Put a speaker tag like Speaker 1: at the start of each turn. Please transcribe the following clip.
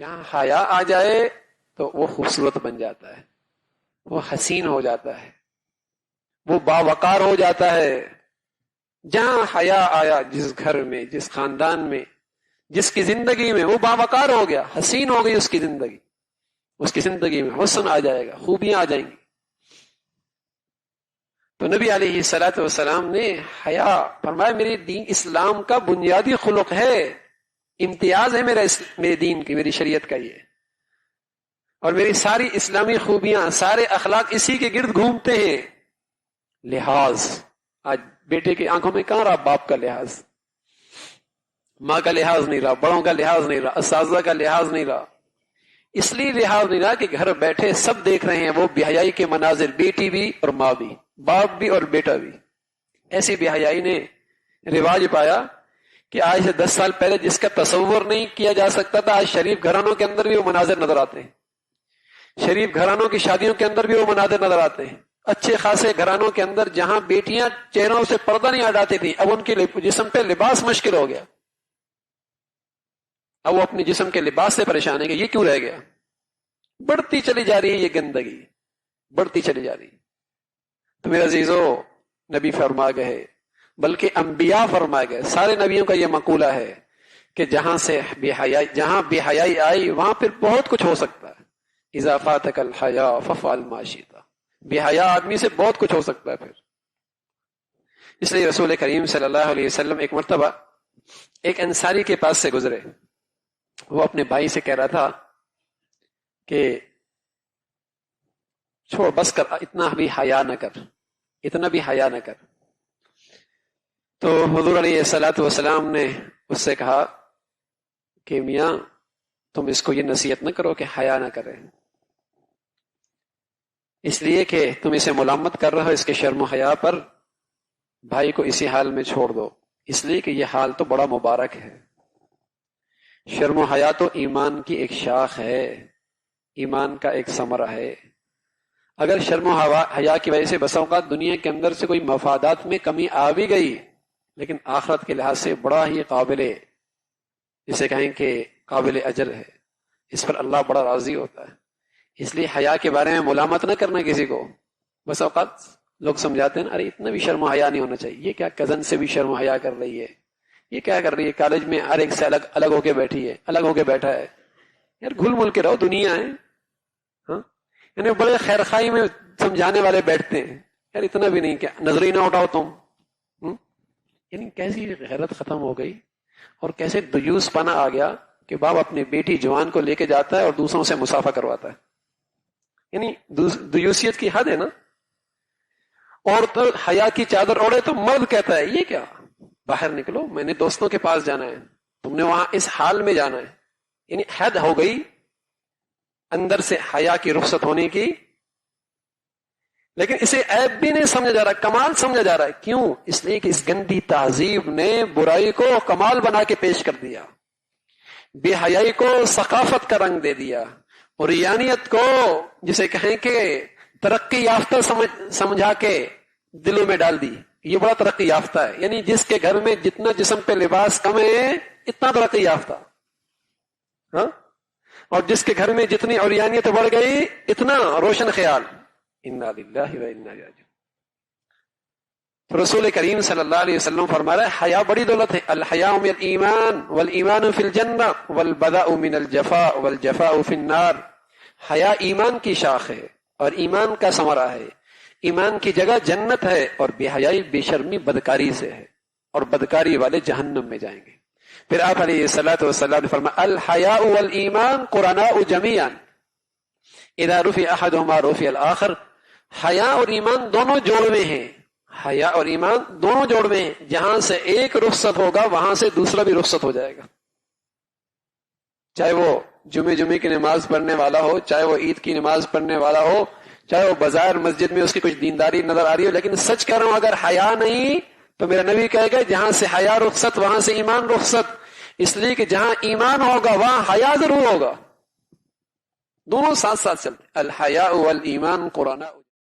Speaker 1: جہاں حیا آ جائے تو وہ خوبصورت بن جاتا ہے، وہ حسین ہو جاتا ہے، وہ باوقار ہو جاتا ہے۔ جہاں حیا آیا، جس گھر میں، جس خاندان میں، جس کی زندگی میں، وہ باوقار ہو گیا، حسین ہو گئی اس کی زندگی، اس کی زندگی میں حسن آ جائے گا، خوبیاں آ جائیں گی۔ تو نبی علیہ الصلوۃ والسلام نے حیا فرمایا میرے دین اسلام کا بنیادی خلق ہے، امتیاز ہے میرے دین کی، میری شریعت کا یہ، اور میری ساری اسلامی خوبیاں، سارے اخلاق اسی کے گرد گھومتے ہیں۔ لحاظ، آج بیٹے کی آنکھوں میں کہاں رہا باپ کا لحاظ؟ ماں کا لحاظ نہیں رہا، بڑوں کا لحاظ نہیں رہا، اساتذہ کا لحاظ نہیں رہا۔ اس لیے لحاظ نہیں رہا کہ گھر بیٹھے سب دیکھ رہے ہیں وہ بے حیائی کے مناظر، بیٹی بھی اور ماں بھی، باپ بھی اور بیٹا بھی۔ ایسی بے حیائی نے رواج پایا کہ آج سے 10 سال پہلے جس کا تصور نہیں کیا جا سکتا تھا، آج شریف گھرانوں کے اندر بھی وہ مناظر نظر آتے ہیں، شریف گھرانوں کی شادیوں کے اندر بھی وہ مناظر نظر آتے ہیں۔ اچھے خاصے گھرانوں کے اندر جہاں بیٹیاں چہروں سے پردہ نہیں ہٹاتی تھیں، اب ان کے جسم پہ لباس مشکل ہو گیا، اب وہ اپنے جسم کے لباس سے پریشان ہے کہ یہ کیوں رہ گیا۔ بڑھتی چلی جا رہی ہے یہ گندگی، بڑھتی چلی جا رہی۔ تو میرے عزیزو، نبی فرما گئے، بلکہ انبیاء فرما گئے، سارے نبیوں کا یہ مقولہ ہے کہ جہاں بے حیائی آئی وہاں پھر بہت کچھ ہو سکتا ہے۔ اذا فاتک الحیا فافعل ما شئت، بے حیا آدمی سے بہت کچھ ہو سکتا ہے پھر۔ اس لیے رسول کریم صلی اللہ علیہ وسلم ایک مرتبہ ایک انصاری کے پاس سے گزرے، وہ اپنے بھائی سے کہہ رہا تھا کہ چھوڑ، بس کر، اتنا بھی حیا نہ کر، اتنا بھی حیا نہ کر۔ تو حضور علیہ الصلوۃ والسلام نے اس سے کہا کہ میاں تم اس کو یہ نصیحت نہ کرو کہ حیا نہ کرے، اس لیے کہ تم اسے ملامت کر رہے ہو اس کے شرم و حیا پر، بھائی کو اسی حال میں چھوڑ دو، اس لیے کہ یہ حال تو بڑا مبارک ہے۔ شرم و حیا تو ایمان کی ایک شاخ ہے، ایمان کا ایک ثمرہ ہے۔ اگر شرم و حیا کی وجہ سے بسا اوقات دنیا کے اندر سے کوئی مفادات میں کمی آ بھی گئی، لیکن آخرت کے لحاظ سے بڑا ہی قابل، جسے کہیں کہ قابل اجر ہے، اس پر اللہ بڑا راضی ہوتا ہے۔ اس لیے حیا کے بارے میں ملامت نہ کرنا کسی کو۔ بس اوقات لوگ سمجھاتے ہیں ارے اتنا بھی شرم و حیا نہیں ہونا چاہیے، یہ کیا کزن سے بھی شرم و حیا کر رہی ہے، یہ کیا کر رہی ہے، کالج میں ہر ایک سے الگ ہو کے بیٹھی ہے، الگ ہو کے بیٹھا ہے۔ یار گھل مل کے رہو، دنیا ہے۔ ہاں، یعنی بڑے خیر خائی میں سمجھانے والے بیٹھتے ہیں، یار اتنا بھی نہیں، کیا نظر ہی نہ اٹھاؤ تم۔ یعنی کیسی غیرت ختم ہو گئی اور کیسے دیوس پنا آ گیا کہ باپ اپنی بیٹی جوان کو لے کے جاتا ہے اور دوسروں سے مسافہ کرواتا ہے۔ یعنی دیوسیت کی حد ہے نا۔ اور تو حیا کی چادر اوڑے تو مرد کہتا ہے یہ کیا، باہر نکلو، میں نے دوستوں کے پاس جانا ہے، تم نے وہاں اس حال میں جانا ہے۔ یعنی حد ہو گئی اندر سے حیا کی رخصت ہونے کی، لیکن اسے عیب بھی نہیں سمجھا جا رہا، کمال سمجھا جا رہا ہے۔ کیوں؟ اس لیے کہ اس گندی تہذیب نے برائی کو کمال بنا کے پیش کر دیا، بے حیائی کو ثقافت کا رنگ دے دیا، اور ریانیت کو جسے کہیں کہ ترقی یافتہ سمجھا کے دلوں میں ڈال دی، یہ بڑا ترقی یافتہ ہے۔ یعنی جس کے گھر میں جتنا جسم پہ لباس کم ہے اتنا ترقی یافتہ، ہاں، اور جس کے گھر میں جتنی عریانیت بڑھ گئی اتنا روشن خیال۔ انا للہ و انا الیہ راجعون۔ رسول کریم صلی اللہ علیہ وسلم فرما رہا ہے حیا بڑی دولت ہے، الحیاء من الایمان والایمان فی الجنہ والبذاء من الجفاء والجفاء فی النار۔ حیا ایمان کی شاخ ہے اور ایمان کا ثمرہ ہے، ایمان کی جگہ جنت ہے، اور بے حیائی بے شرمی بدکاری سے ہے، اور بدکاری والے جہنم میں جائیں گے۔ پھر آپ علیہ الصلوۃ والسلام نے فرمایا الحیاء والایمان قرناء جمیعا اذا رفع احدهما رفع الاخر۔ حیا اور ایمان دونوں جوڑ میں ہیں، حیا اور ایمان دونوں جوڑ میں ہیں، جہاں سے ایک رخصت ہوگا وہاں سے دوسرا بھی رخصت ہو جائے گا، چاہے وہ جمعے کی نماز پڑھنے والا ہو، چاہے وہ عید کی نماز پڑھنے والا ہو، چاہے وہ بازار مسجد میں اس کی کچھ دینداری نظر آ رہی ہو، لیکن سچ کہہ رہا ہوں اگر حیا نہیں تو میرا نبی کہے گا جہاں سے حیا رخصت وہاں سے ایمان رخصت، اس لیے کہ جہاں ایمان ہوگا وہاں حیا ضرور ہوگا، دونوں ساتھ ساتھ چلتے۔ الحیاء والایمان قرناء